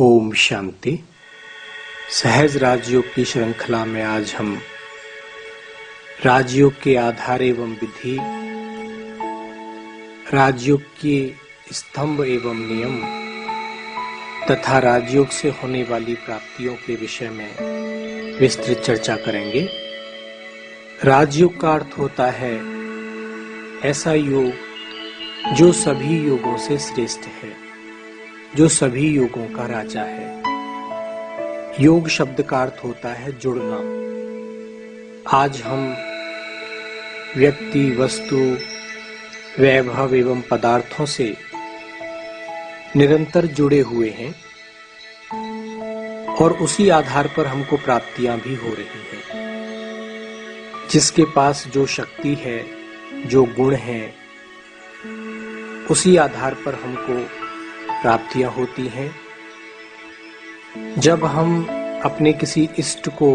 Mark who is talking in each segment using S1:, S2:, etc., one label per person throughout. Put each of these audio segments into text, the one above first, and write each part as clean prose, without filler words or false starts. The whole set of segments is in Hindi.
S1: ओम शांति। सहज राजयोग की श्रृंखला में आज हम राजयोग के आधार एवं विधि, राजयोग के स्तंभ एवं नियम तथा राजयोग से होने वाली प्राप्तियों के विषय में विस्तृत चर्चा करेंगे। राजयोग का अर्थ होता है ऐसा योग जो सभी योगों से श्रेष्ठ है, जो सभी योगों का राजा है। योग शब्द का अर्थ होता है जुड़ना। आज हम व्यक्ति, वस्तु, वैभव एवं पदार्थों से निरंतर जुड़े हुए हैं और उसी आधार पर हमको प्राप्तियां भी हो रही हैं। जिसके पास जो शक्ति है, जो गुण है, उसी आधार पर हमको प्राप्तियां होती हैं। जब हम अपने किसी इष्ट को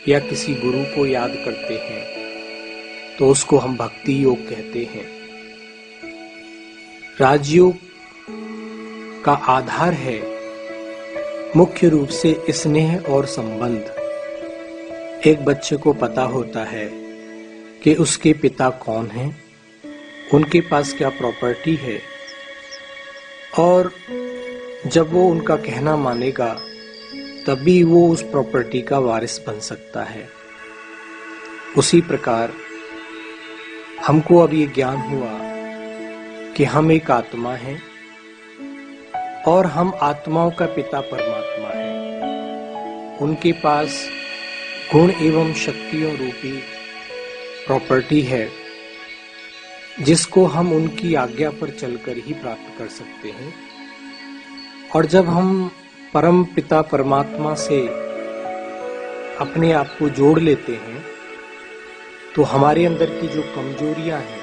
S1: या किसी गुरु को याद करते हैं तो उसको हम भक्ति योग कहते हैं। राजयोग का आधार है मुख्य रूप से स्नेह और संबंध। एक बच्चे को पता होता है कि उसके पिता कौन हैं, उनके पास क्या प्रॉपर्टी है, और जब वो उनका कहना मानेगा तभी वो उस प्रॉपर्टी का वारिस बन सकता है। उसी प्रकार हमको अब ये ज्ञान हुआ कि हम एक आत्मा हैं और हम आत्माओं का पिता परमात्मा है। उनके पास गुण एवं शक्तियों रूपी प्रॉपर्टी है जिसको हम उनकी आज्ञा पर चलकर ही प्राप्त कर सकते हैं। और जब हम परम पिता परमात्मा से अपने आप को जोड़ लेते हैं तो हमारे अंदर की जो कमजोरियां हैं,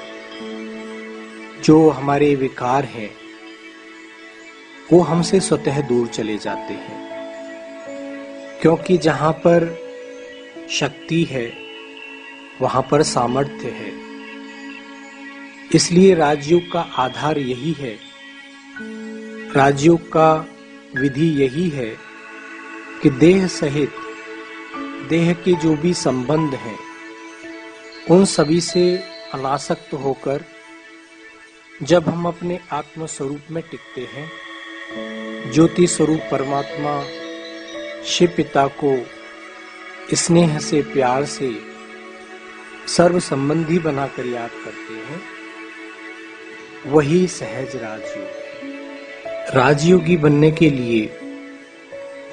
S1: जो हमारे विकार हैं, वो हमसे स्वतः दूर चले जाते हैं। क्योंकि जहां पर शक्ति है वहां पर सामर्थ्य है। इसलिए राजयोग का आधार यही है, राजयोग का विधि यही है कि देह सहित देह के जो भी संबंध हैं उन सभी से अनासक्त होकर जब हम अपने आत्म स्वरूप में टिकते हैं, ज्योति स्वरूप परमात्मा शिव पिता को स्नेह से, प्यार से सर्व संबंधी बनाकर याद करते हैं, वही सहज राजयोग है। राजयोगी बनने के लिए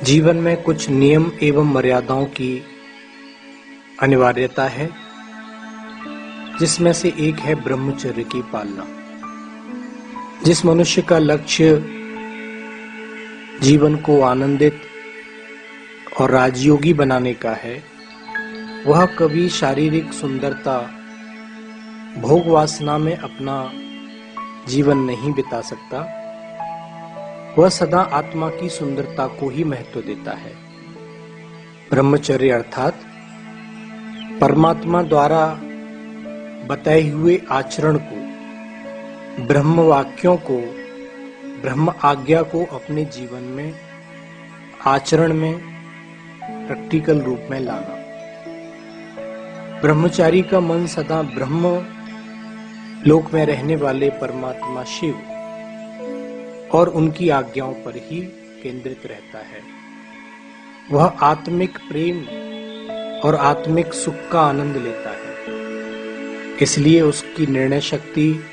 S1: जीवन में कुछ नियम एवं मर्यादाओं की अनिवार्यता है, जिसमें से एक है ब्रह्मचर्य की पालना। जिस मनुष्य का लक्ष्य जीवन को आनंदित और राजयोगी बनाने का है, वह कभी शारीरिक सुंदरता, भोग वासना में अपना जीवन नहीं बिता सकता। वह सदा आत्मा की सुंदरता को ही महत्व देता है। ब्रह्मचर्य अर्थात परमात्मा द्वारा बताए हुए आचरण को, ब्रह्म वाक्यों को, ब्रह्म आज्ञा को अपने जीवन में, आचरण में प्रैक्टिकल रूप में लाना। ब्रह्मचारी का मन सदा ब्रह्म लोक में रहने वाले परमात्मा शिव और उनकी आज्ञाओं पर ही केंद्रित रहता है। वह आत्मिक प्रेम और आत्मिक सुख का आनंद लेता है। इसलिए उसकी निर्णय शक्ति,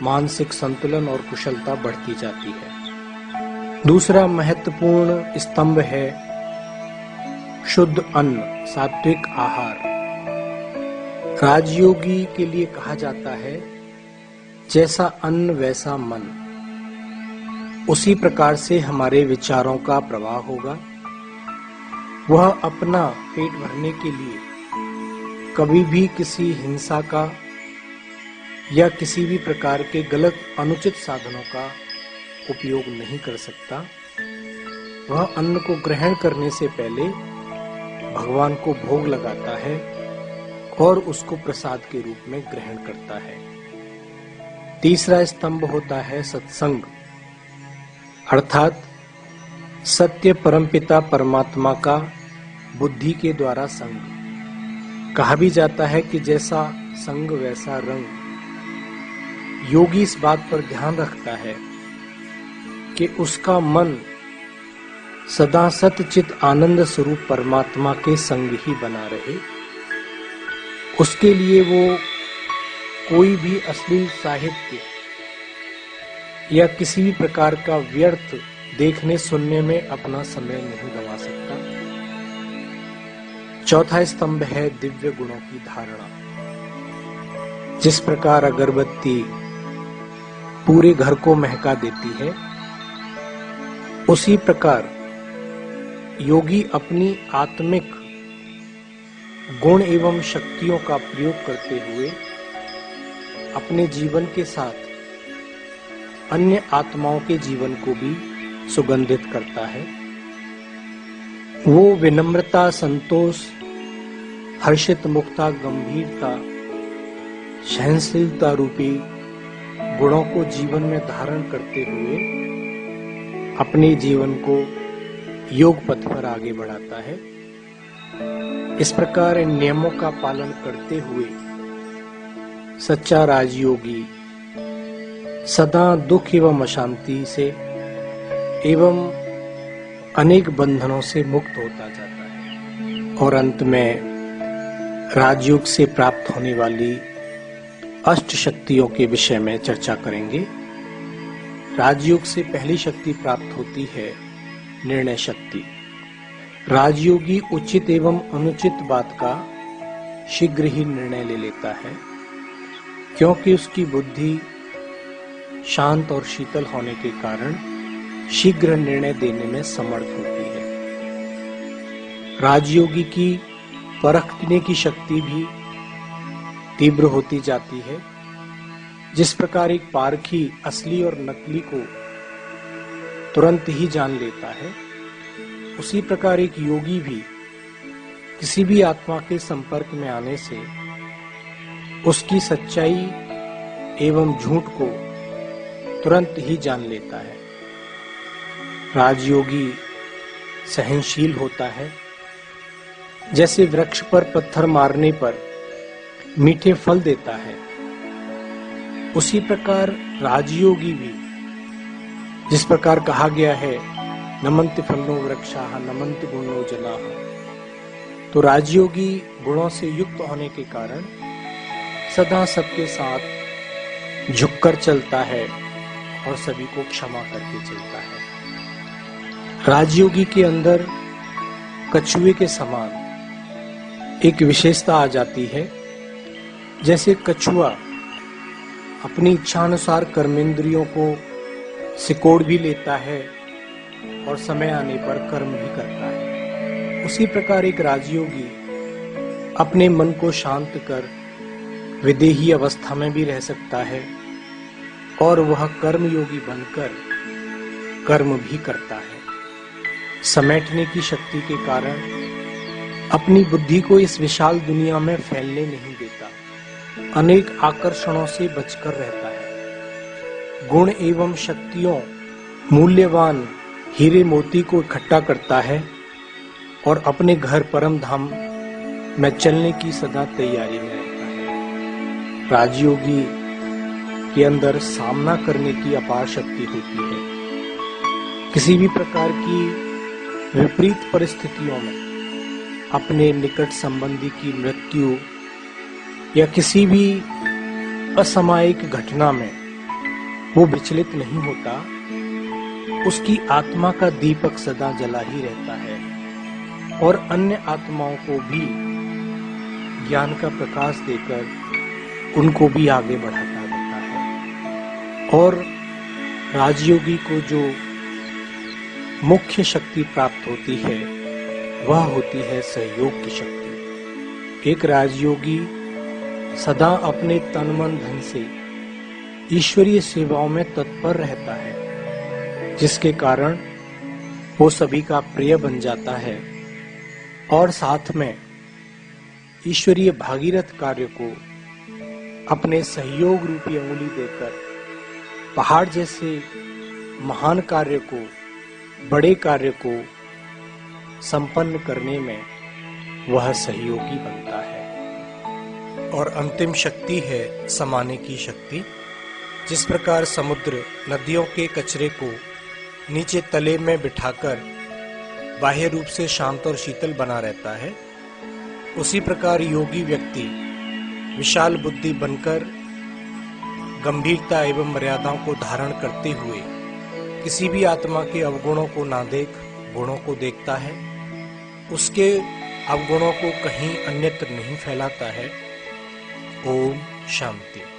S1: मानसिक संतुलन और कुशलता बढ़ती जाती है। दूसरा महत्वपूर्ण स्तंभ है शुद्ध अन्न, सात्विक आहार। राजयोगी के लिए कहा जाता है जैसा अन्न वैसा मन। उसी प्रकार से हमारे विचारों का प्रवाह होगा। वह अपना पेट भरने के लिए कभी भी किसी हिंसा का या किसी भी प्रकार के गलत अनुचित साधनों का उपयोग नहीं कर सकता। वह अन्न को ग्रहण करने से पहले भगवान को भोग लगाता है और उसको प्रसाद के रूप में ग्रहण करता है। तीसरा स्तंभ होता है सत्संग। अर्थात सत्य परमपिता परमात्मा का बुद्धि के द्वारा संग। कहा भी जाता है कि जैसा संग वैसा रंग। योगी इस बात पर ध्यान रखता है कि उसका मन सदा सतचित आनंद स्वरूप परमात्मा के संग ही बना रहे। उसके लिए वो कोई भी अश्लील साहित्य या किसी भी प्रकार का व्यर्थ देखने सुनने में अपना समय नहीं गंवा सकता। चौथा स्तंभ है दिव्य गुणों की धारणा। जिस प्रकार अगरबत्ती पूरे घर को महका देती है, उसी प्रकार योगी अपनी आत्मिक गुण एवं शक्तियों का प्रयोग करते हुए अपने जीवन के साथ अन्य आत्माओं के जीवन को भी सुगंधित करता है। वो विनम्रता, संतोष, हर्षित मुक्ता, गंभीरता, सहनशीलता रूपी गुणों को जीवन में धारण करते हुए अपने जीवन को योग पथ पर आगे बढ़ाता है। इस प्रकार इन नियमों का पालन करते हुए सच्चा राजयोगी सदा दुख एवं अशांति से एवं अनेक बंधनों से मुक्त होता जाता है और अंत में राजयोग से प्राप्त होने वाली अष्ट शक्तियों के विषय में चर्चा करेंगे। राजयोग से पहली शक्ति प्राप्त होती है निर्णय शक्ति। राजयोगी उचित एवं अनुचित बात का शीघ्र ही निर्णय ले लेता है, क्योंकि उसकी बुद्धि शांत और शीतल होने के कारण शीघ्र निर्णय देने में समर्थ होती है। राजयोगी की परखने की शक्ति भी तीव्र होती जाती है। जिस प्रकार एक पारखी असली और नकली को तुरंत ही जान लेता है, उसी प्रकार एक योगी भी किसी भी आत्मा के संपर्क में आने से उसकी सच्चाई एवं झूठ को तुरंत ही जान लेता है। राजयोगी सहनशील होता है। जैसे वृक्ष पर पत्थर मारने पर मीठे फल देता है, उसी प्रकार राजयोगी भी, जिस प्रकार कहा गया है नमन्ति फलो वृक्षाः नमन्ति गुणो जनाः, तो राजयोगी गुणों से युक्त होने के कारण सदा सबके साथ झुककर चलता है और सभी को क्षमा करके चलता है। राजयोगी के अंदर कछुए के समान एक विशेषता आ जाती है। जैसे कछुआ अपनी इच्छानुसार कर्मेंद्रियों को सिकोड़ भी लेता है और समय आने पर कर्म भी करता है, उसी प्रकार एक राजयोगी अपने मन को शांत कर विदेही अवस्था में भी रह सकता है और वह कर्मयोगी बनकर कर्म भी करता है। समेटने की शक्ति के कारण अपनी बुद्धि को इस विशाल दुनिया में फैलने नहीं देता, अनेक आकर्षणों से बचकर रहता है। गुण एवं शक्तियों, मूल्यवान हीरे मोती को इकट्ठा करता है और अपने घर परम धाम में चलने की सदा तैयारी में रहता है। राजयोगी के अंदर सामना करने की अपार शक्ति होती है। किसी भी प्रकार की विपरीत परिस्थितियों में अपने निकट संबंधी की मृत्यु या किसी भी असामयिक घटना में वो विचलित नहीं होता। उसकी आत्मा का दीपक सदा जला ही रहता है और अन्य आत्माओं को भी ज्ञान का प्रकाश देकर उनको भी आगे बढ़ाता रहता है। और राजयोगी को जो मुख्य शक्ति प्राप्त होती है वह होती है सहयोग की शक्ति। एक राजयोगी सदा अपने तन मन धन से ईश्वरीय सेवाओं में तत्पर रहता है, जिसके कारण वो सभी का प्रिय बन जाता है और साथ में ईश्वरीय भागीरथ कार्य को अपने सहयोग रूपी अंगुली देकर पहाड़ जैसे महान कार्य को, बड़े कार्य को संपन्न करने में वह सहयोगी बनता है। और अंतिम शक्ति है समाने की शक्ति। जिस प्रकार समुद्र नदियों के कचरे को नीचे तले में बिठाकर बाह्य रूप से शांत और शीतल बना रहता है, उसी प्रकार योगी व्यक्ति विशाल बुद्धि बनकर गंभीरता एवं मर्यादाओं को धारण करते हुए किसी भी आत्मा के अवगुणों को ना देख गुणों को देखता है, उसके अवगुणों को कहीं अन्यत्र नहीं फैलाता है। ओम शांति।